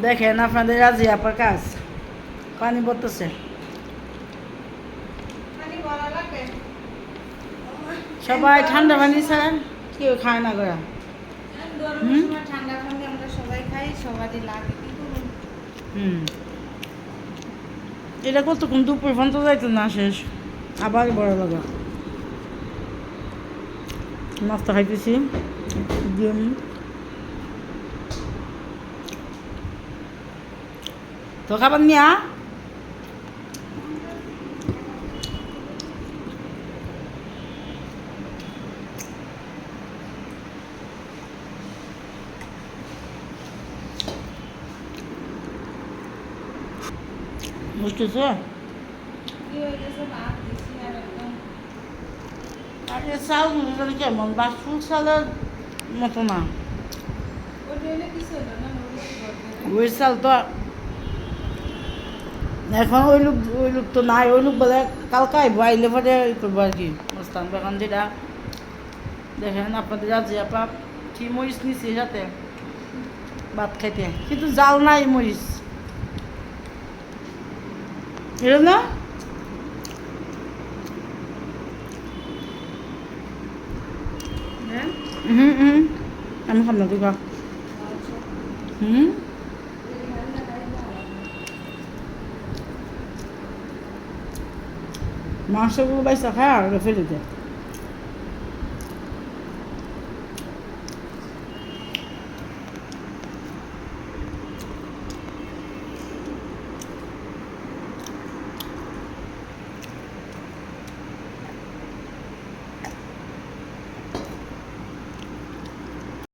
দেখেন আপনাদের রাজি আপার কাজ পানি পড়তেছে সবাই ঠান্ডা পানি ছাড়া কেউ খায় না করে ঠান্ডা পানি আমরা সবাই খাই সবারই লাগে কি করুন এটা কতক্ষণ দুপুর পর্যন্ত যাইতো না শেষ আবার বড় লাগা নাস্তা খাইতেছি ডিম তো খাবার নিয়া বুঝতেছে আর এ চাল মনে কেমন বাসফুল চালের মতো না ওই চাল তো এখন ওই লোক তো নাই ওই লোক বলে কালকে আইব আইলে পরে ই করবো আর কি বুঝতাম এখন যেটা দেখেন আপনাদের রাজি আপা কি মরিচ নিছি সাথে ভাত খাইতে কিন্তু জাল নাই মরিচ এরকম না আমি খাম না তুই খা মাংসগুলো বাইসা খায় আর ফেলে দেয়